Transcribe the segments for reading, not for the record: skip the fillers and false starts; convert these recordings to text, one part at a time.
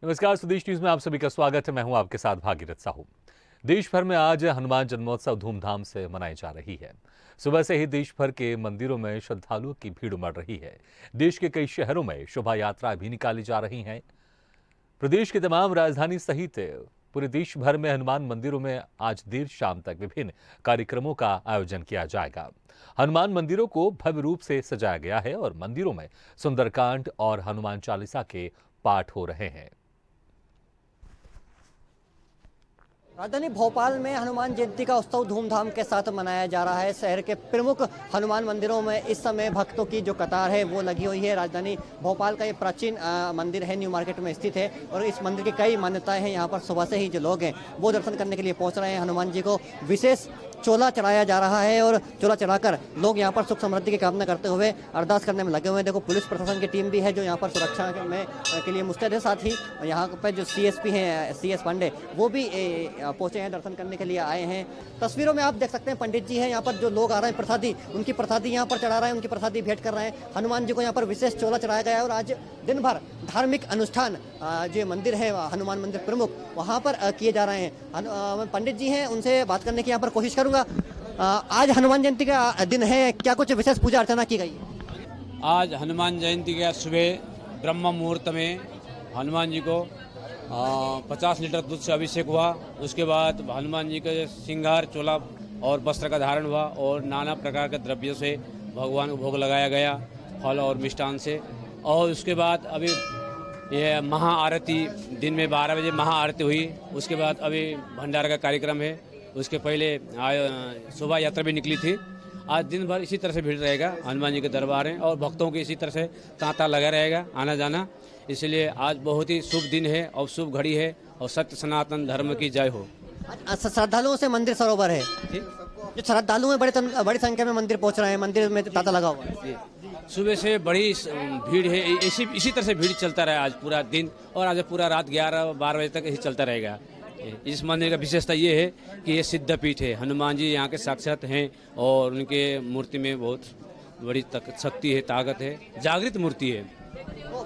नमस्कार, स्वदेश न्यूज में आप सभी का स्वागत है। मैं हूं आपके साथ भागीरथ साहू। देश भर में आज हनुमान जन्मोत्सव धूमधाम से मनाई जा रही है। सुबह से ही देश भर के मंदिरों में श्रद्धालुओं की भीड़ उमड़ रही है। देश के कई शहरों में शोभा यात्रा भी निकाली जा रही हैं। प्रदेश के तमाम राजधानी सहित पूरे देश भर में हनुमान मंदिरों में आज देर शाम तक विभिन्न कार्यक्रमों का आयोजन किया जाएगा। हनुमान मंदिरों को भव्य रूप से सजाया गया है और मंदिरों में सुंदरकांड और हनुमान चालीसा के पाठ हो रहे हैं। राजधानी भोपाल में हनुमान जयंती का उत्सव धूमधाम के साथ मनाया जा रहा है। शहर के प्रमुख हनुमान मंदिरों में इस समय भक्तों की जो कतार है वो लगी हुई है। राजधानी भोपाल का ये प्राचीन मंदिर है, न्यू मार्केट में स्थित है और इस मंदिर की कई मान्यताएं हैं। यहाँ पर सुबह से ही जो लोग हैं वो दर्शन करने के लिए पहुँच रहे हैं। हनुमान जी को विशेष चोला चढ़ाया जा रहा है और चोला चढ़ाकर लोग यहाँ पर सुख समृद्धि की कामना करते हुए अरदास करने में लगे हुए हैं। देखो, पुलिस प्रशासन की टीम भी है जो यहाँ पर सुरक्षा के लिए मुस्तैद है। साथ ही यहाँ पर जो CSP हैं, CS पांडे, वो भी पहुंचे हैं, दर्शन करने के लिए आए हैं। तस्वीरों में आप देख सकते हैं पंडित जी हैं, यहाँ पर जो लोग आ रहे हैं प्रसादी, उनकी प्रसादी यहाँ पर चढ़ा रहे हैं, उनकी प्रसादी भेंट कर रहे हैं। हनुमान जी को यहाँ पर विशेष चोला चढ़ाया गया है और आज दिन भर धार्मिक अनुष्ठान जो मंदिर है हनुमान मंदिर प्रमुख, वहाँ पर किए जा रहे हैं। पंडित जी हैं, उनसे बात करने की यहाँ पर कोशिश करूंगा। आज हनुमान जयंती का दिन है, क्या कुछ विशेष पूजा अर्चना की गई है? आज हनुमान जयंती का सुबह ब्रह्म मुहूर्त में हनुमान जी को 50 लीटर दूध से अभिषेक हुआ। उसके बाद हनुमान जी के श्रृंगार, चोला और वस्त्र का धारण हुआ और नाना प्रकार के द्रव्यों से भगवान को भोग लगाया गया, फल और मिष्टान से। और उसके बाद अभी ये महाआरती, दिन में 12 बजे महाआरती हुई। उसके बाद अभी भंडारा का कार्यक्रम है। उसके पहले शोभा यात्रा भी निकली थी। आज दिन भर इसी तरह से भीड़ रहेगा हनुमान जी के दरबार हैं और भक्तों की इसी तरह से तांता लगा रहेगा, आना जाना। इसलिए आज बहुत ही शुभ दिन है और शुभ घड़ी है और सत्य सनातन धर्म की जय हो। श्रद्धालुओं से मंदिर सरोवर है, जो श्रद्धालु हैं बड़ी संख्या में मंदिर पहुंच रहे हैं, मंदिर में तांता लगा हुआ है। सुबह से बड़ी भीड़ है, इसी तरह से भीड़ चलता रहा आज पूरा दिन और आज पूरा रात 11-12 बजे तक यही चलता रहेगा। इस मंदिर का विशेषता ये है कि ये सिद्धपीठ है। हनुमान जी यहाँ के साक्षात हैं और उनके मूर्ति में बहुत बड़ी शक्ति है, ताकत है, जागृत मूर्ति है।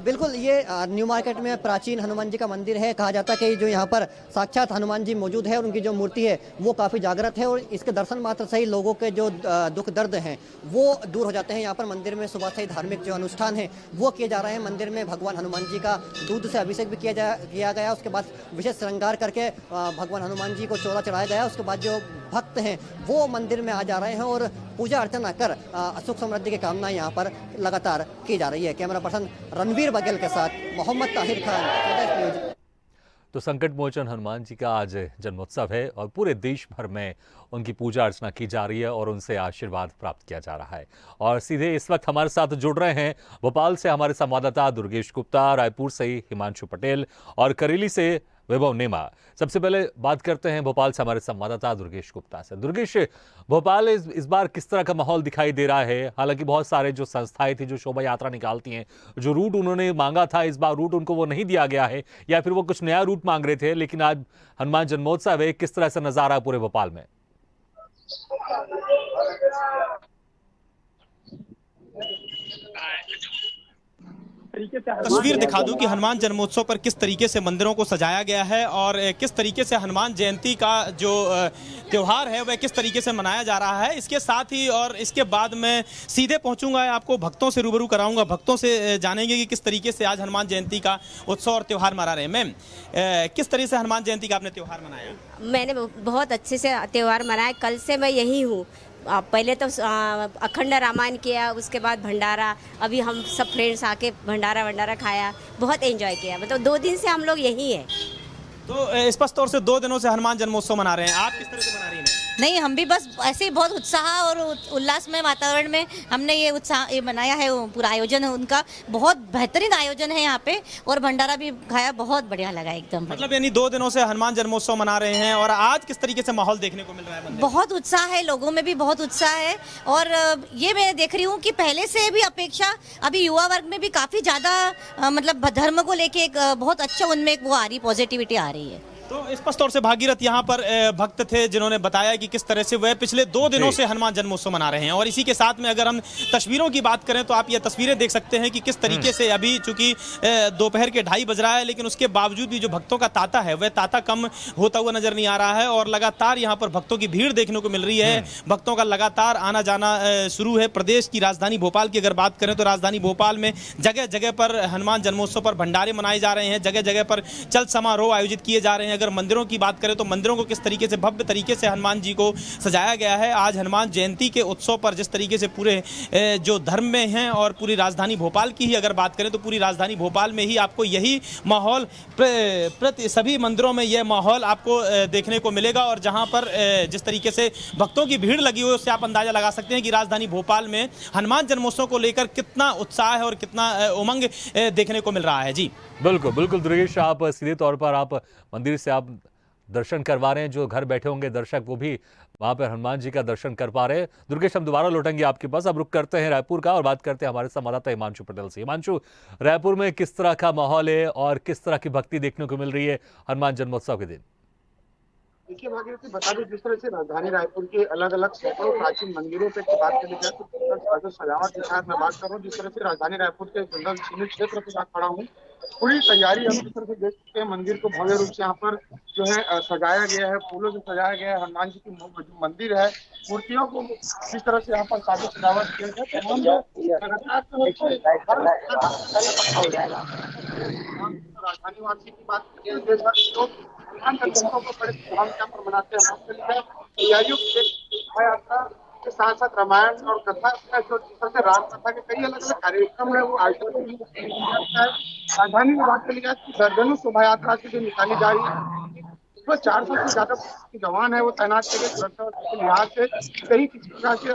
बिल्कुल, ये न्यू मार्केट में प्राचीन हनुमान जी का मंदिर है। कहा जाता है कि जो यहाँ पर साक्षात हनुमान जी मौजूद है और उनकी जो मूर्ति है वो काफ़ी जागृत है और इसके दर्शन मात्र से ही लोगों के जो दुख दर्द हैं वो दूर हो जाते हैं। यहाँ पर मंदिर में सुबह से ही धार्मिक जो अनुष्ठान है वो किए जा रहे हैं। मंदिर में भगवान हनुमान जी का दूध से अभिषेक भी किया गया। उसके बाद विशेष श्रृंगार करके भगवान हनुमान जी को चोला चढ़ाया गया। उसके बाद जो भक्त हैं वो मंदिर में आ जा रहे हैं और पूजा अर्चना कर सुख समृद्धि की कामना यहाँ पर लगातार की जा रही है। कैमरा पर्सन रणवीर बघेल के साथ मोहम्मद ताहिर खान, स्वदेश न्यूज। तो संकट मोचन हनुमान जी का आज जन्मोत्सव है और पूरे देश भर में उनकी पूजा अर्चना की जा रही है और उनसे आशीर्वाद प्राप्त किया जा रहा है। और सीधे इस वक्त हमारे साथ जुड़ रहे हैं भोपाल से हमारे संवाददाता दुर्गेश गुप्ता, रायपुर से हिमांशु पटेल और करेली से वैभव नेमा। सबसे पहले बात करते हैं भोपाल से हमारे संवाददाता दुर्गेश गुप्ता से। दुर्गेश, भोपाल इस बार किस तरह का माहौल दिखाई दे रहा है? हालांकि बहुत सारे जो संस्थाएं थी जो शोभा यात्रा निकालती हैं, जो रूट उन्होंने मांगा था, इस बार रूट उनको वो नहीं दिया गया है या फिर वो कुछ नया रूट मांग रहे थे, लेकिन आज हनुमान जन्मोत्सव है, किस तरह से नजारा है पूरे भोपाल में? तस्वीर दिखा दूं कि हनुमान जन्मोत्सव पर किस तरीके से मंदिरों को सजाया गया है और किस तरीके से हनुमान जयंती का जो त्योहार है वह किस तरीके से मनाया जा रहा है। इसके साथ ही और इसके बाद मैं सीधे पहुंचूंगा, आपको भक्तों से रूबरू कराऊंगा, भक्तों से जानेंगे कि किस तरीके से आज हनुमान जयंती का उत्सव और त्यौहार मना रहे हैं। मैम, किस तरह से हनुमान जयंती का आपने त्यौहार मनाया? मैंने बहुत अच्छे से त्यौहार मनाया। कल से मैं यही हूँ। पहले तो अखंड रामायण किया, उसके बाद भंडारा, अभी हम सब फ्रेंड्स आके भंडारा खाया, बहुत एंजॉय किया। मतलब 2 दिन से हम लोग यही हैं। तो स्पष्ट तौर से 2 दिनों से हनुमान जन्मोत्सव मना रहे हैं, आप किस तरह से मना रही हैं? नहीं, हम भी बस ऐसे ही बहुत उत्साह और उल्लासमय वातावरण में हमने ये मनाया है। पूरा आयोजन है उनका, बहुत बेहतरीन आयोजन है यहाँ पे और भंडारा भी खाया, बहुत बढ़िया लगा एकदम। मतलब यानी 2 दिनों से हनुमान जन्मोत्सव मना रहे हैं और आज किस तरीके से माहौल देखने को मिल रहा है मंदिर? बहुत उत्साह है, लोगों में भी बहुत उत्साह है और ये मैं देख रही हूँ कि पहले से भी अपेक्षा अभी युवा वर्ग में भी काफ़ी ज़्यादा मतलब धर्म को लेके एक बहुत अच्छा उनमें वो आ रही, पॉजिटिविटी आ रही है। तो स्पष्ट तौर से भागीरथ यहाँ पर भक्त थे जिन्होंने बताया कि किस तरह से वह पिछले 2 दिनों से हनुमान जन्मोत्सव मना रहे हैं। और इसी के साथ में अगर हम तस्वीरों की बात करें तो आप ये तस्वीरें देख सकते हैं कि किस तरीके से अभी चूंकि दोपहर के 2:30 बज रहा है, लेकिन उसके बावजूद भी जो भक्तों का तांता है वह तांता कम होता हुआ नजर नहीं आ रहा है और लगातार यहाँ पर भक्तों की भीड़ देखने को मिल रही है। भक्तों का लगातार आना जाना शुरू है। प्रदेश की राजधानी भोपाल की अगर बात करें तो राजधानी भोपाल में जगह जगह पर हनुमान जन्मोत्सव पर भंडारे मनाए जा रहे हैं, जगह जगह पर चल समारोह आयोजित किए जा रहे हैं। अगर मंदिरों की बात करें तो मंदिरों को किस तरीके से भव्य तरीके से हनुमान जी को सजाया गया है। आज हनुमान जयंती के उत्सव पर जिस तरीके से पूरे जो धर्म में हैं और पूरी राजधानी भोपाल की ही अगर बात करें तो पूरी राजधानी भोपाल में ही आपको यही माहौल प्रति सभी मंदिरों में यह माहौल आपको देखने को मिलेगा। और जहां पर जिस तरीके से भक्तों की भीड़ लगी हुई है उससे आप अंदाजा लगा सकते हैं कि राजधानी भोपाल में हनुमान जन्मोत्सव को लेकर कितना उत्साह है और कितना उमंग देखने को मिल रहा है। जी बिल्कुल बिल्कुल दुर्गेश, आप सीधे तौर पर आप मंदिर से आप दर्शन करवा रहे हैं। जो घर बैठे होंगे दर्शक वो भी वहां पर हनुमान जी का दर्शन कर पा रहे हैं। दुर्गेश, हम दोबारा लौटेंगे आपके पास। अब रुक करते हैं रायपुर का और बात करते हैं हमारे संवाददाता हिमांशु पटेल से। हिमांशु, रायपुर में किस तरह का माहौल है और किस तरह की भक्ति देखने को मिल रही है हनुमान जन्मोत्सव के दिन? देखिए भागीरथी, बता दें जिस तरह से राजधानी रायपुर के अलग अलग सैकड़ों प्राचीन मंदिरों पे बात करी जाए तो सजावट के साथ मैं बात कर रहा हूँ। जिस तरह से राजधानी रायपुर के जंगल सीमित क्षेत्र पे मैं खड़ा हूँ, पूरी तैयारी हम जिस तरह से देख सकते हैं। मंदिर को भव्य रूप से यहाँ पर जो है सजाया गया है, फूलों से सजाया गया है। हनुमान जी की जो मंदिर है, मूर्तियों को जिस तरह से यहाँ पर काफी सजावट किया गया है। राजधानी वासी की बात करें तो हनुमान जन्मोत्सव को बड़े धूमधाम से पर मनाते हैं। तैयारियों की यात्रा के साथ साथ रामायण और कथा जो जिस तरह से राम कथा के कई अलग अलग कार्यक्रम है वो आयोजित है। राजधानी में बात करी जाए तो दर्जनों शोभा यात्रा जो निकाली जा रही है, उसमें 400 से ज्यादा जवान है वो तैनात किए गए सुरक्षा के लिहाज से। कई किसी प्रकार की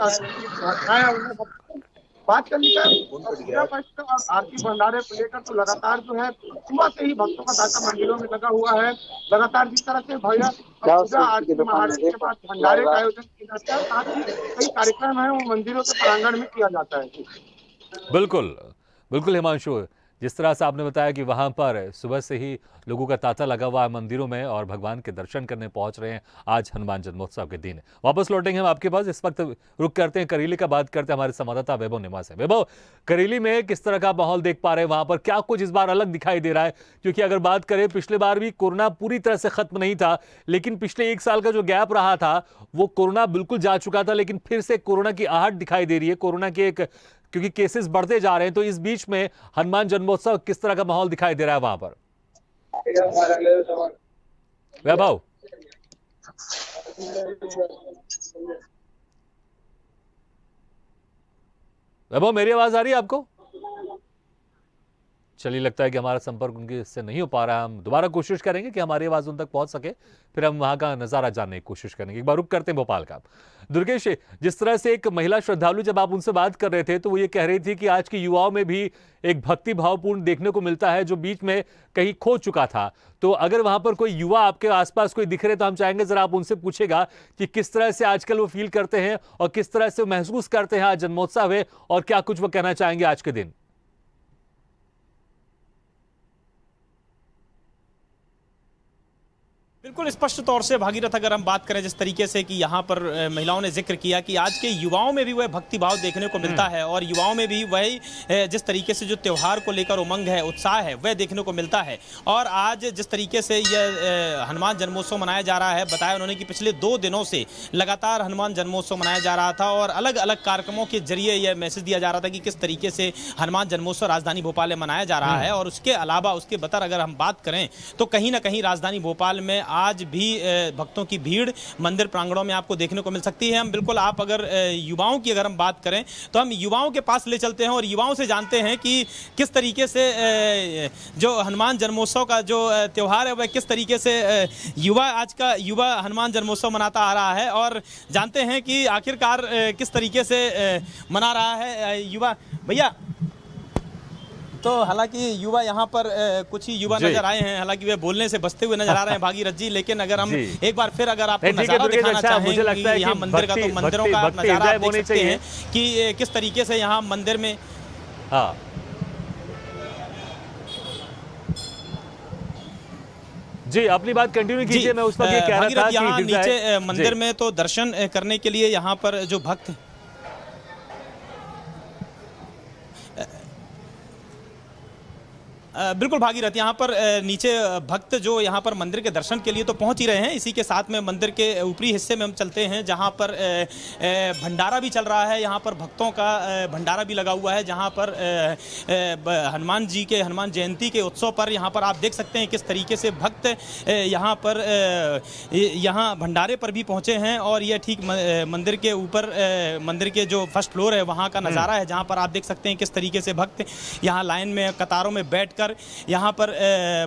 बात करनी है आरती भंडारे को लेकर तो लगातार जो है सुबह से ही भक्तों का तांता मंदिरों में लगा हुआ है। लगातार जिस तरह से भैया पूजा आरती महाआरती के बाद भंडारे का आयोजन किया जाता है, साथ ही कई कार्यक्रम है वो मंदिरों के प्रांगण में किया जाता है। बिल्कुल बिल्कुल हिमांशु, जिस तरह से आपने बताया कि वहां पर सुबह से ही लोगों का तांता लगा हुआ है मंदिरों में और भगवान के दर्शन करने पहुंच रहे हैं आज हनुमान जन्मोत्सव के दिन। वापस लौटेंगे हम आपके पास। इस वक्त रुक करते हैं करेली का, बात करते हैं हमारे संवाददाता वैभव निमा से। वैभव, करेली में किस तरह का माहौल देख पा रहे हैं? वहां पर क्या कुछ इस बार अलग दिखाई दे रहा है? क्योंकि अगर बात करें पिछले बार भी कोरोना पूरी तरह से खत्म नहीं था, लेकिन पिछले 1 साल का जो गैप रहा था वो कोरोना बिल्कुल जा चुका था, लेकिन फिर से कोरोना की आहट दिखाई दे रही है। कोरोना के क्योंकि केसेस बढ़ते जा रहे हैं, तो इस बीच में हनुमान जन्मोत्सव किस तरह का माहौल दिखाई दे रहा है वहां पर? वैभव, वैभव मेरी आवाज आ रही है आपको? चलिए, लगता है कि हमारा संपर्क उनके से नहीं हो पा रहा है। हम दोबारा कोशिश करेंगे कि हमारी आवाज उन तक पहुंच सके, फिर हम वहां का नजारा जानने की कोशिश करेंगे। एक बार रुक करते हैं भोपाल का। दुर्गेश, जिस तरह से एक महिला श्रद्धालु जब आप उनसे बात कर रहे थे तो वो ये कह रही थी कि आज के युवाओं में भी एक भक्ति भावपूर्ण देखने को मिलता है जो बीच में कहीं खो चुका था। तो अगर वहां पर कोई युवा आपके आसपास कोई दिख रहे तो हम चाहेंगे जरा आप उनसे पूछेगा कि किस तरह से आजकल वो फील करते हैं और किस तरह से वो महसूस करते हैं आज जन्मोत्सव है और क्या कुछ वो कहना चाहेंगे आज के दिन। बिल्कुल स्पष्ट तौर से भागीरथ, अगर हम बात करें जिस तरीके से कि यहाँ पर महिलाओं ने जिक्र किया कि आज के युवाओं में भी वह भक्ति भाव देखने को मिलता है और युवाओं में भी वही जिस तरीके से जो त्यौहार को लेकर उमंग है, उत्साह है, वह देखने को मिलता है। और आज जिस तरीके से यह हनुमान जन्मोत्सव मनाया जा रहा है, बताया उन्होंने कि पिछले 2 दिनों से लगातार हनुमान जन्मोत्सव मनाया जा रहा था और अलग अलग कार्यक्रमों के जरिए यह मैसेज दिया जा रहा था कि किस तरीके से हनुमान जन्मोत्सव राजधानी भोपाल में मनाया जा रहा है। और उसके अलावा उसके बतर अगर हम बात करें तो कहीं ना कहीं राजधानी भोपाल में आज भी भक्तों की भीड़ मंदिर प्रांगणों में आपको देखने को मिल सकती है। हम बिल्कुल, आप अगर युवाओं की अगर हम बात करें तो हम युवाओं के पास ले चलते हैं और युवाओं से जानते हैं कि किस तरीके से जो हनुमान जन्मोत्सव का जो त्यौहार है वह किस तरीके से आज का युवा हनुमान जन्मोत्सव मनाता आ रहा है और जानते हैं कि आखिरकार किस तरीके से मना रहा है युवा। भैया, तो हालांकि युवा यहाँ पर कुछ ही युवा नजर आए हैं, हालांकि वे बोलने से बचते हुए नजर आ रहे हैं भागीरथ जी, लेकिन अगर हम एक बार फिर अगर आपको नजारा दिखाना चाहें कि यहाँ मंदिर का, तो मंदिरों का नजारा आप देख सकते हैं कि किस तरीके से यहाँ मंदिर में जी, अपनी बात कंटिन्यू कीजिए। मैं उस वक्त ये कह रहा था भागीरथ, कि यहाँ गिरजाएं- नीचे मंदिर जी। में तो दर्शन करने के लिए यहाँ पर जो भक्त बिल्कुल भागीरथ, यहाँ पर नीचे भक्त जो यहाँ पर मंदिर के दर्शन के लिए तो पहुँच ही रहे हैं। इसी के साथ में मंदिर के ऊपरी हिस्से में हम चलते हैं, जहाँ पर भंडारा भी चल रहा है। यहाँ पर भक्तों का भंडारा भी लगा हुआ है, जहाँ पर हनुमान जी के हनुमान जयंती के उत्सव पर यहाँ पर आप देख सकते हैं किस तरीके से भक्त यहाँ पर यहाँ भंडारे पर भी पहुँचे हैं। और ये ठीक मंदिर के ऊपर मंदिर के जो फर्स्ट फ्लोर है वहाँ का नज़ारा है, जहाँ पर आप देख सकते हैं किस तरीके से भक्त यहाँ लाइन में कतारों में बैठकर यहाँ पर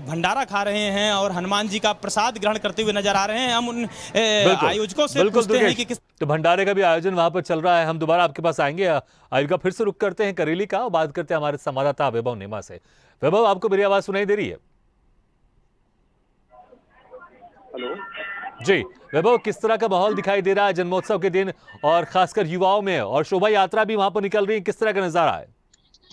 भंडारा खा रहे हैं और हनुमान जी का प्रसाद ग्रहण करते हुए नजर आ रहे हैं। हम उन आयोजकों से पूछते हैं कि किस तो भंडारे का भी आयोजन वहां पर चल रहा है। हम दोबारा आपके पास आएंगे। आयोजिका फिर से रुक करते हैं करेली का और बात करते हैं हमारे संवाददाता वैभव नेमा से। वैभव, आपको मेरी आवाज सुनाई दे रही है? हेलो जी वैभव, किस तरह का माहौल दिखाई दे रहा है जन्मोत्सव के दिन, और खासकर युवाओं में, और शोभा यात्रा भी वहां पर निकल रही है, किस तरह का नजारा है?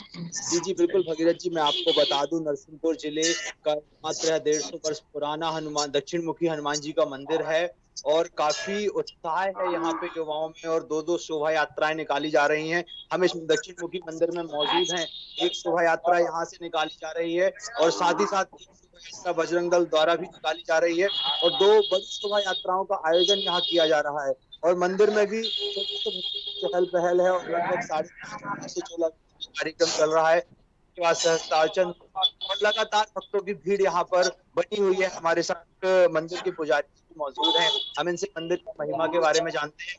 जी बिल्कुल भगीरथ जी, मैं आपको बता दूं, नरसिंहपुर जिले का मात्र 150 वर्ष पुराना हनुमान दक्षिण मुखी हनुमान जी का मंदिर है और काफी उत्साह है यहाँ पे युवाओं में और दो शोभा यात्राएं निकाली जा रही हैं। हम इस दक्षिण मुखी मंदिर में मौजूद हैं। एक शोभा यात्रा यहाँ से निकाली जा रही है और साथ ही साथ बजरंग दल द्वारा भी निकाली जा रही है और 2 बड़ी शोभा यात्राओं का आयोजन यहाँ किया जा रहा है। और मंदिर में भी चहल पहल है और लगभग 16:30 कार्यक्रम चल रहा है। सहस्त्रार्चन और लगातार भक्तों की भीड़ यहाँ पर बनी हुई है। हमारे साथ मंदिर के पुजारी मौजूद हैं, हम इनसे मंदिर की महिमा के बारे में जानते हैं।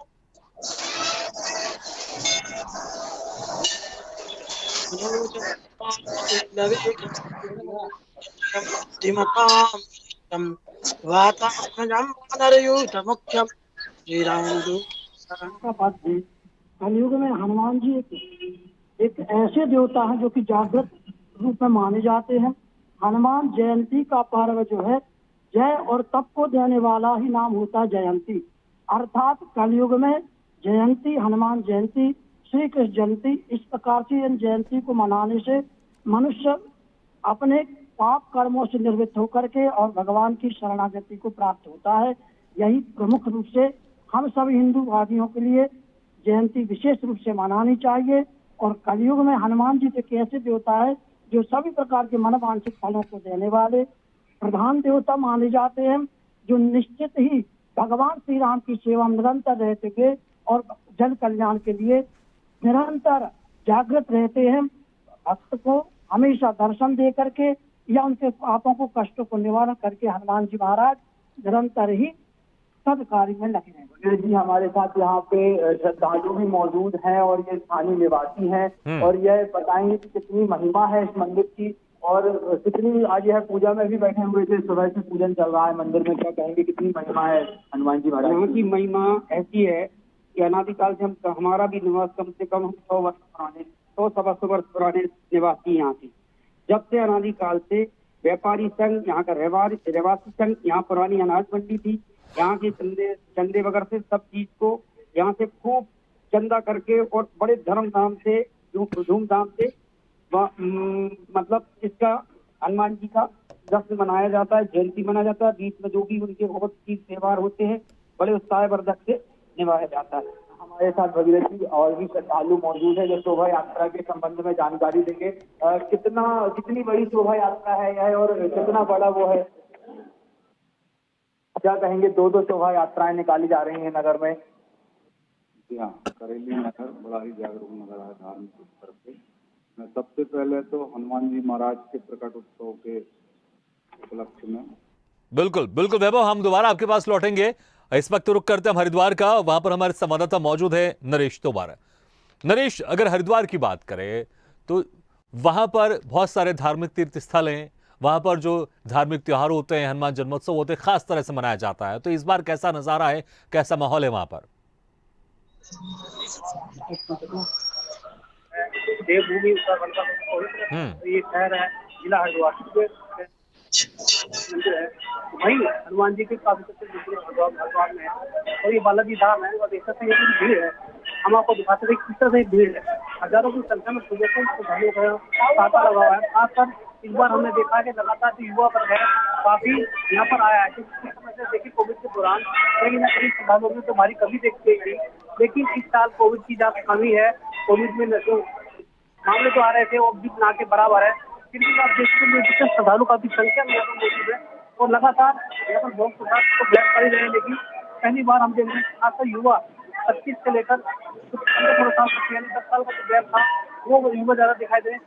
कलयुग में हनुमान जी एक ऐसे देवता हैं जो कि जागृत रूप में माने जाते हैं। हनुमान जयंती का पर्व जो है, जय और तप को देने वाला ही नाम होता है जयंती। अर्थात कलयुग में जयंती, हनुमान जयंती, श्री कृष्ण जयंती, इस प्रकार से इन जयंती को मनाने से मनुष्य अपने पाप कर्मों से निवृत्त होकर के और भगवान की शरणागति को प्राप्त होता है। यही प्रमुख रूप से हम सभी हिंदू भाइयों के लिए जयंती विशेष रूप से मनानी चाहिए। और कलयुग में हनुमान जी एक ऐसे देवता है जो सभी प्रकार के मनोवांछित फलों को देने वाले प्रधान देवता माने जाते हैं, जो निश्चित ही भगवान श्री राम की सेवा में निरंतर रहते हुए और जन कल्याण के लिए निरंतर जागृत रहते हैं। भक्त को हमेशा दर्शन दे करके या उनके पापों को, कष्टों को निवारण करके हनुमान जी महाराज निरंतर ही सब कार्य में लगे हैं। जी हमारे साथ यहाँ पे श्रद्धालु भी मौजूद हैं और ये स्थानीय निवासी हैं और यह बताएंगे कि कितनी महिमा है इस मंदिर की और कितनी आज यह पूजा में भी बैठे हुए थे, सुबह से पूजन चल रहा है मंदिर में। क्या कहेंगे, कितनी महिमा है हनुमान जी महाराज? यहाँ की महिमा ऐसी है कि अनादिकाल से हमारा भी निवास कम से कम 100 वर्ष पुराने, 100-125 वर्ष पुराने निवासी यहाँ थे। जब से अनादिकाल से व्यापारी संघ, यहाँ का रहवासी संघ, यहाँ पुरानी अनाज मंडी थी, यहाँ के चंदे वगैरह से सब चीज को यहाँ से खूब चंदा करके और बड़े धूमधाम से मतलब इसका हनुमान जी का जश्न मनाया जाता है, जयंती मनाया जाता है। बीच में जो भी उनके बहुत सी त्योहार होते हैं बड़े उत्साहवर्धक से निभाया जाता है। हमारे साथ भगीरथ जी और भी श्रद्धालु मौजूद है जो शोभा यात्रा के संबंध में जानकारी देंगे। कितनी बड़ी शोभा यात्रा है यह और कितना बड़ा वो है, क्या कहेंगे? 2 शोभा यात्राएं निकाली जा रही हैं नगर में। जी हाँ, करेली नगर बड़ा ही जागरूक नगर है धार्मिक स्तर पे। मैं सबसे पहले तो हनुमान जी महाराज के प्रकट उत्सव के उपलक्ष्य में बिल्कुल बिल्कुल वैभव, हम दोबारा आपके पास लौटेंगे। इस वक्त रुक करते हैं हम हरिद्वार का, वहां पर हमारे संवाददाता मौजूद है नरेश तोमर। नरेश, अगर हरिद्वार की बात करें तो वहां पर बहुत सारे धार्मिक तीर्थ स्थल हैं, वहां पर जो धार्मिक त्योहार होते हैं, हनुमान जन्मोत्सव होते हैं, खास तरह से मनाया जाता है। तो इस बार कैसा नजारा है, कैसा माहौल है वहां पर? देवभूमि उत्तराखंड ये शहर है, जिला हरिद्वार मंदिर है। वही हनुमान जी के काफी हरिद्वार में है और ये बालाजी धाम है और देख सकते हैं भीड़ है। हम आपको दिखाते थे किस तरह से भीड़ है। हजारों की संख्या में सुबह से श्रद्धालुओं का तांता लगा हुआ है। खासकर इस बार हमने देखा कि लगातार जो युवा वर्ग है काफी यहाँ पर आया है, क्योंकि इस समय से देखिए कोविड के दौरान कहीं ना कहीं श्रद्धालुओं में तो भारी कमी देखी गई, लेकिन इस साल कोविड की जहाँ कमी है, कोविड में जो मामले तो आ रहे थे वो भी ना के बराबर है, फिर भी आप देखते हैं जितने श्रद्धालु काफी संख्या में यहाँ पर मौजूद है और लगातार यहाँ पर बहुत तो ब्लैक कर ही रहे हैं। लेकिन पहली बार हम देख रहे हैं खासकर युवा 25 से लेकर 15 साल तक यानी 10 साल का जो गैप था वो युवा ज्यादा दिखाई दे रहे हैं,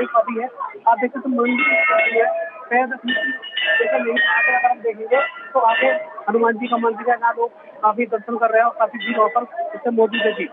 काफी है। आप देखते तो मंदिर है अगर हम देखेंगे तो आगे हनुमान जी का मंदिर है ना, लोग काफी दर्शन कर रहे हैं और काफी भीड़ वहाँ पर मौजूद है जी।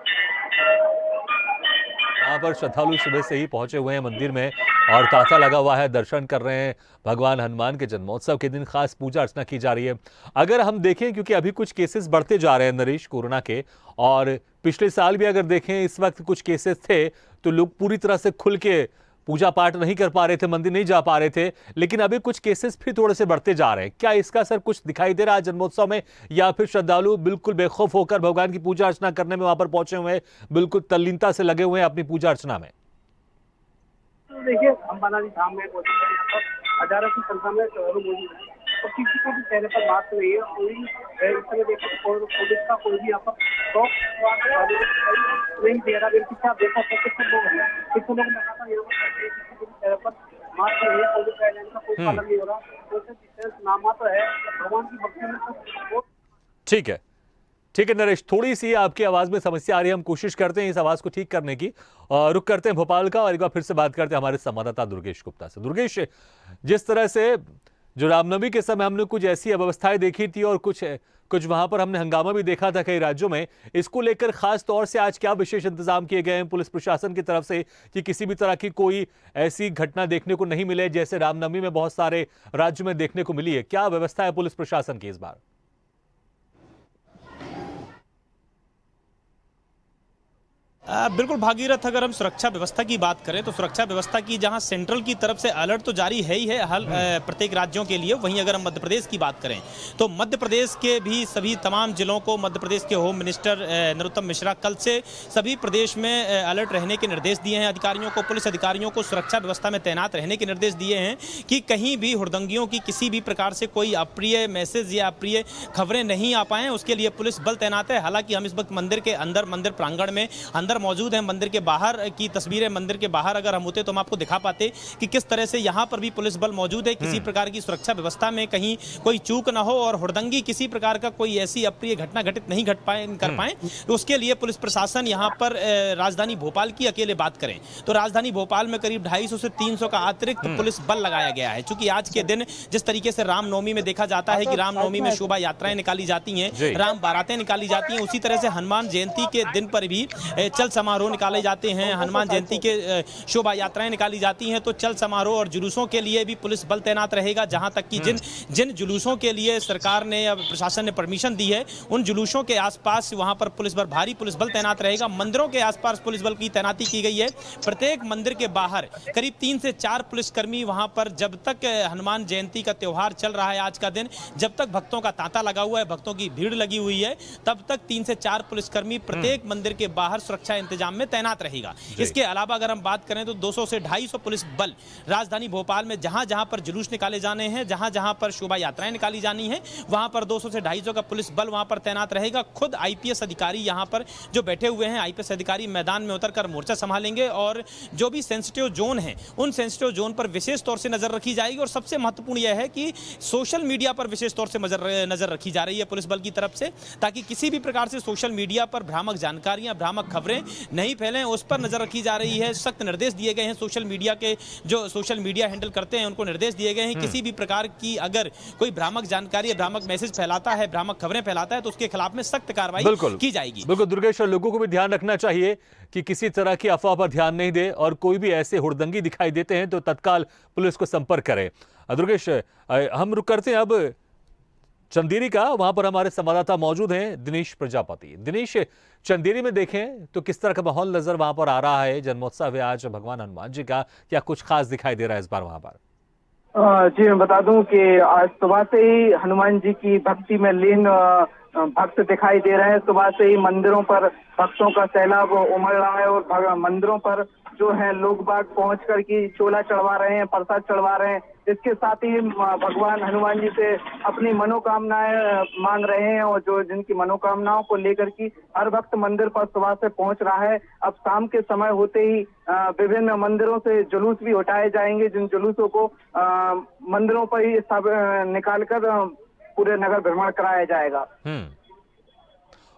यहाँ पर श्रद्धालु सुबह से ही पहुंचे हुए हैं मंदिर में और तांता लगा हुआ है, दर्शन कर रहे हैं। भगवान हनुमान के जन्मोत्सव के दिन खास पूजा अर्चना की जा रही है। अगर हम देखें, क्योंकि अभी कुछ केसेस बढ़ते जा रहे हैं नरेश कोरोना के, और पिछले साल भी अगर देखें इस वक्त कुछ केसेस थे तो लोग पूरी तरह से खुल के पूजा पाठ नहीं कर पा रहे थे, मंदिर नहीं जा पा रहे थे, लेकिन अभी कुछ केसेस फिर थोड़े से बढ़ते जा रहे हैं। क्या इसका असर कुछ दिखाई दे रहा है जन्मोत्सव में, या फिर श्रद्धालु बिल्कुल बेखौफ होकर भगवान की पूजा अर्चना करने में वहां पर पहुंचे हुए हैं, बिल्कुल तल्लीनता से लगे हुए हैं अपनी पूजा अर्चना में? तो देखिए हम बालाजी धाम में मौजूद है, यहाँ पर हजारों की संख्या में श्रद्धालु मौजूद है और किसी के भी चेहरे पर मास्क नहीं है। कोई इस समय देखिए कोविड का कोई भी यहाँ पर नहीं दे रहा, लेकिन आप देखा सकते लोग हैं किसी लोग लगातार यहाँ पर किसी के भी चेहरे पर मास्क नहीं है, कोविड गाइडलाइन का कोई पालन नहीं हो रहा, सोशल डिस्टेंस नामात्र है। भगवान की भक्ति में तो ठीक है, ठीक है नरेश, थोड़ी सी आपकी आवाज में समस्या आ रही है, हम कोशिश करते हैं इस आवाज को ठीक करने की। रुक करते हैं भोपाल का और एक बार फिर से बात करते हैं हमारे संवाददाता दुर्गेश गुप्ता से। दुर्गेश, जिस तरह से जो रामनवमी के समय हमने कुछ ऐसी अव्यवस्थाएं देखी थी और कुछ वहां पर हमने हंगामा भी देखा था कई राज्यों में, इसको लेकर खास तौर से आज क्या विशेष इंतजाम किए गए हैं पुलिस प्रशासन की तरफ से कि किसी भी तरह की कोई ऐसी घटना देखने को नहीं मिले जैसे रामनवमी में बहुत सारे राज्यों में देखने को मिली है? क्या व्यवस्था है पुलिस प्रशासन की इस बार? बिल्कुल भागीरथ, अगर हम सुरक्षा व्यवस्था की बात करें तो सुरक्षा व्यवस्था की जहां सेंट्रल की तरफ से अलर्ट तो जारी है ही है प्रत्येक राज्यों के लिए, वहीं अगर हम मध्य प्रदेश की बात करें तो मध्य प्रदेश के भी सभी तमाम जिलों को मध्य प्रदेश के होम मिनिस्टर नरोत्तम मिश्रा कल से सभी प्रदेश में अलर्ट रहने के निर्देश दिए हैं अधिकारियों को। पुलिस अधिकारियों को सुरक्षा व्यवस्था में तैनात रहने के निर्देश दिए हैं कि कहीं भी हुड़दंगियों की किसी भी प्रकार से कोई अप्रिय मैसेज या अप्रिय खबरें नहीं आ पाएं, उसके लिए पुलिस बल तैनात है। हालांकि हम इस वक्त मंदिर के अंदर, मंदिर प्रांगण में अंदर मौजूद हैं। मंदिर के बाहर की तस्वीरें, मंदिर के बाहर अगर हम होते तो हम आपको दिखा पाते कि किस तरह से यहां पर भी पुलिस बल मौजूद है। किसी प्रकार की सुरक्षा व्यवस्था में कहीं कोई चूक ना हो और हुड़दंगी किसी प्रकार का कोई ऐसी अप्रिय घटना घटित नहीं कर पाए, तो उसके लिए पुलिस प्रशासन यहां पर राजधानी भोपाल की अकेले बात करें तो राजधानी भोपाल में करीब 250 से 300 का अतिरिक्त पुलिस बल लगाया गया है। चूंकि आज के दिन जिस तरीके से रामनवमी में देखा जाता है कि रामनवमी में शोभा यात्राएं निकाली जाती हैं, राम बारातें निकाली जाती हैं, उसी तरह से हनुमान जयंती के दिन पर भी चल समारोह निकाले जाते हैं, हनुमान जयंती के शोभा यात्राएं निकाली जाती हैं। तो चल समारोह और जुलूसों के लिए भी पुलिस बल तैनात रहेगा। जहां तक कि जिन जुलूसों के लिए सरकार ने या प्रशासन ने परमिशन दी है, उन जुलूसों के आसपास वहां पर भारी पुलिस बल तैनात रहेगा। मंदिरों के आसपास पुलिस बल की तैनाती की गई है। प्रत्येक मंदिर के बाहर करीब 3 से 4 पुलिसकर्मी वहां पर, जब तक हनुमान जयंती का त्योहार चल रहा है आज का दिन, जब तक भक्तों का तांता लगा हुआ है, भक्तों की भीड़ लगी हुई है, तब तक 3 से 4 पुलिसकर्मी प्रत्येक मंदिर के बाहर सुरक्षा इंतजाम में तैनात रहेगा। इसके अलावा अगर हम बात करें तो 200 से 250 पुलिस बल राजधानी भोपाल में जहां जहां पर जुलूस निकाले जाने हैं, जहां जहां पर शोभा यात्राएं निकाली जानी है, वहां पर 200 से 250 का पुलिस बल वहां पर तैनात रहेगा। खुद आईपीएस अधिकारी यहां पर जो बैठे हुए हैं, आईपीएस अधिकारी मैदान में उतरकर मोर्चा संभालेंगे और जो भी सेंसिटिव जोन है, उन सेंसिटिव जोन पर विशेष तौर से नजर रखी जाएगी। और सबसे महत्वपूर्ण यह है कि सोशल मीडिया पर विशेष तौर से नजर रखी जा रही है पुलिस बल की तरफ से, ताकि किसी भी प्रकार से सोशल मीडिया पर भ्रामक जानकारियां, भ्रामक खबरें नहीं फैलें, उस पर नजर रखी जा रही है। सख्त निर्देश दिए गए हैं सोशल मीडिया के, जो सोशल मीडिया हैंडल करते हैं, उनको निर्देश दिए गए हैं किसी भी प्रकार की अगर कोई भ्रामक जानकारी या भ्रामक मैसेज फैलाता है, भ्रामक खबरें फैलाता है, तो उसके खिलाफ में सख्त कार्रवाई की जाएगी। बिल्कुल दुर्गेश, और लोगों को भी ध्यान रखना चाहिए कि किसी तरह की अफवाह पर ध्यान नहीं दे और कोई भी ऐसे हुड़दंगी दिखाई देते हैं तो तत्काल पुलिस को संपर्क करें। दुर्गेश, हम रुक करते हैं अब चंदेरी का, वहां पर हमारे संवाददाता मौजूद हैं दिनेश प्रजापति। दिनेश, चंदेरी में देखें तो किस तरह का माहौल नजर वहां पर आ रहा है? जन्मोत्सव है आज भगवान हनुमान जी का, क्या कुछ खास दिखाई दे रहा है इस बार वहां पर? जी मैं बता दूं कि आज सुबह से ही हनुमान जी की भक्ति में लीन भक्त दिखाई दे रहे हैं। सुबह से ही मंदिरों पर भक्तों का सैलाब उमड़ रहा है और मंदिरों पर जो है लोग बाग पहुंच कर के चोला चढ़वा रहे हैं, प्रसाद चढ़वा रहे हैं। इसके साथ ही भगवान हनुमान जी से अपनी मनोकामनाएं मांग रहे हैं और जो जिनकी मनोकामनाओं को लेकर के हर भक्त मंदिर पर सुबह से पहुंच रहा है। अब शाम के समय होते ही विभिन्न मंदिरों से जुलूस भी उठाए जाएंगे, जिन जुलूसों को मंदिरों पर ही सब निकालकर पूरे नगर भ्रमण कराया जाएगा।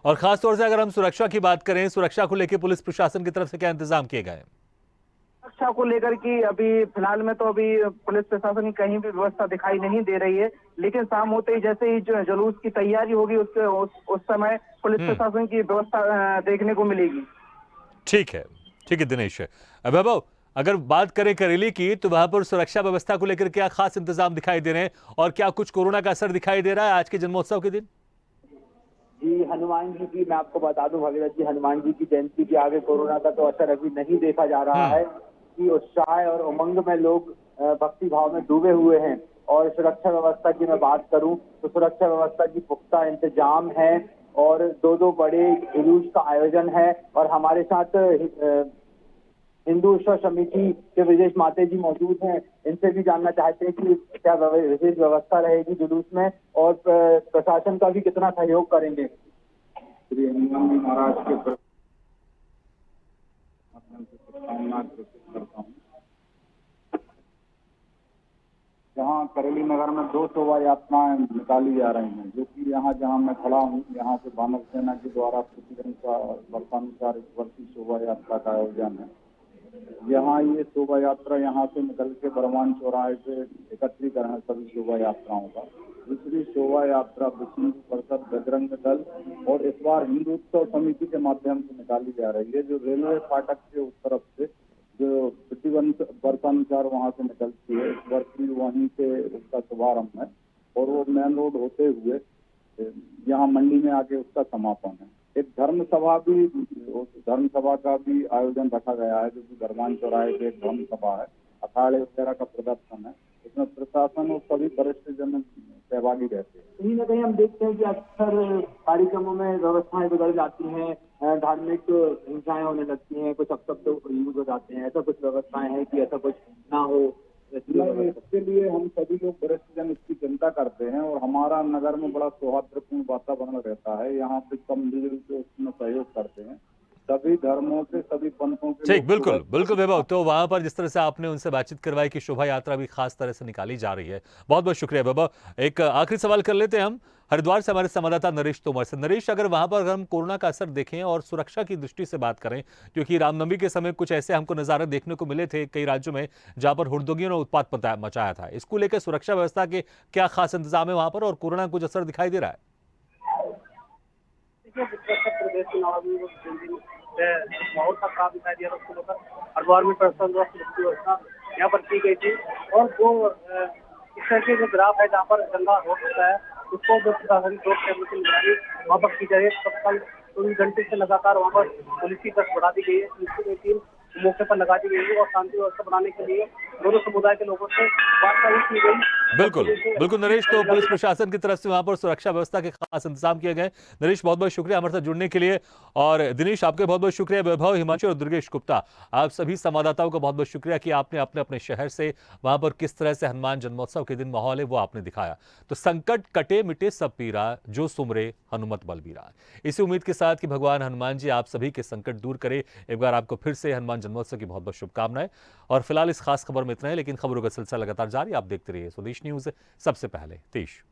और खास तौर से अगर हम सुरक्षा की बात करें, सुरक्षा को लेकर पुलिस प्रशासन की तरफ से क्या इंतजाम किए गए? सुरक्षा को लेकर की अभी फिलहाल में तो अभी पुलिस प्रशासन की कहीं भी व्यवस्था दिखाई नहीं दे रही है, लेकिन शाम होते ही जैसे ही जो जुलूस की तैयारी होगी उस समय पुलिस प्रशासन की व्यवस्था देखने को मिलेगी। ठीक है दिनेश। वैभव, अगर बात करें करेली की तो वहां पर सुरक्षा व्यवस्था को लेकर क्या खास इंतजाम दिखाई दे रहे हैं और क्या कुछ कोरोना का असर दिखाई दे रहा है आज के जन्मोत्सव के दिन? जी, हनुमान जी की मैं आपको बता दूं भगीरथ जी, हनुमान जी की जयंती के आगे कोरोना का तो असर अभी नहीं देखा जा रहा है कि उत्साह और उमंग में लोग भक्ति भाव में डूबे हुए हैं। और सुरक्षा व्यवस्था की मैं बात करूं तो सुरक्षा व्यवस्था की पुख्ता इंतजाम है और दो बड़े जुलूस का आयोजन है। और हमारे साथ हिंदू उत्सव समिति के विदेश माते जी मौजूद हैं, इनसे भी जानना चाहते हैं कि क्या विशेष व्यवस्था रहेगी जुलूस में और प्रशासन का भी कितना सहयोग करेंगे। श्री हनुमान जी महाराज के शुभकामना करता हूँ। यहाँ करेली नगर में 2 शोभा यात्राएं निकाली जा रही हैं, जो कि यहाँ जहाँ मैं खड़ा हूँ यहाँ से वानर सेना के द्वारा प्रतिदिन वर्षानुसार इस वर्ष की शोभा यात्रा का आयोजन है। यहाँ ये शोभा यात्रा यहाँ से निकल के बरमान चौराहे से एकत्रीकरण है सभी शोभा यात्राओं का। दूसरी शोभा यात्रा विष्णु परिषद बजरंग दल और इस बार हिंदू उत्सव समिति के माध्यम से निकाली जा रही है, जो रेलवे फाटक के उस तरफ से जो प्रतिबंध वर्षानुसार वहाँ से निकलती है। इस वर्ष भी वहीं से उसका शुभारंभ है और वो मेन रोड होते हुए यहाँ मंडी में आके उसका समापन है। एक धर्म सभा का भी आयोजन रखा गया है, जो कि बरमान चौराहे पे एक धर्म सभा है, अखाड़े वगैरह का प्रदर्शन है। इसमें प्रशासन और सभी वरिष्ठ जन सहभागी रहते हैं। कहीं न कहीं हम देखते हैं कि अक्सर कार्यक्रमों में व्यवस्थाएं बिगड़ जाती हैं, धार्मिक हिंसाएं होने लगती हैं, कुछ अपशब्द यूज हो जाते हैं। ऐसा कुछ व्यवस्थाएं हैं कि ऐसा कुछ ना हो? इसके लिए हम सभी लोग वरिष्ठ जन इसकी चिंता करते हैं और हमारा नगर में बड़ा सौहार्दपूर्ण वातावरण रहता है। यहाँ पे सब मिलजुल के उसमें सहयोग करते हैं, सभी धर्मों से, सभी पंथों के। ठीक, बिल्कुल वैभव। तो वहां पर जिस तरह से आपने उनसे बातचीत करवाई कि शोभा यात्रा भी खास तरह से निकाली जा रही है, बहुत बहुत शुक्रिया वैभव। एक आखिरी सवाल कर लेते हैं हम हरिद्वार से हमारे संवाददाता नरेश तोमर से। नरेश, अगर वहां पर हम कोरोना का असर देखें और सुरक्षा की दृष्टि से बात करें, क्योंकि रामनवमी के समय कुछ ऐसे हमको नजारे देखने को मिले थे कई राज्यों में जहां पर हुड़दंगियों ने उत्पात मचाया था, इसको लेकर सुरक्षा व्यवस्था के क्या खास इंतजाम है वहां पर और कोरोना कुछ असर दिखाई दे रहा है? माहौल का खराब दिखाई दिया था, उसको लेकर हरिद्वार में व्यवस्था यहाँ पर की गई थी। और जो इस तरह के जो ग्राफ है जहाँ पर दंगा हो सकता है उसको जो प्रशासनिक रोक करने की निगरानी वहाँ पर की जा रही है। तब कल 24 घंटे से लगातार वहाँ पर पुलिस की गश्त बढ़ा दी गई है, पुलिस की टीम मौके पर लगा दी गई है और शांति व्यवस्था बनाने के लिए दोनों समुदाय के लोगों से वार्ता की गई। बिल्कुल नरेश, तो पुलिस प्रशासन की तरफ से वहां पर सुरक्षा व्यवस्था के खास इंतजाम किए गए। नरेश, बहुत बहुत शुक्रिया हमारे साथ जुड़ने के लिए। और दिनेश, आपके बहुत बहुत शुक्रिया। वैभव, हिमांशु और दुर्गेश गुप्ता, आप सभी संवाददाताओं का बहुत बहुत शुक्रिया कि आपने अपने अपने शहर से वहां पर किस तरह से हनुमान जन्मोत्सव के दिन माहौल है वो आपने दिखाया। तो संकट कटे मिटे सब पीरा, जो सुमरे हनुमत बलबीरा। इसी उम्मीद के साथ कि भगवान हनुमान जी आप सभी के संकट दूर करे, एक बार आपको फिर से हनुमान जन्मोत्सव की बहुत बहुत शुभकामनाएं। और फिलहाल इस खास खबर में इतना है, लेकिन खबरों का सिलसिला लगातार जारी। आप देखते रहिए स्वदेश न्यूज, सबसे पहले देश।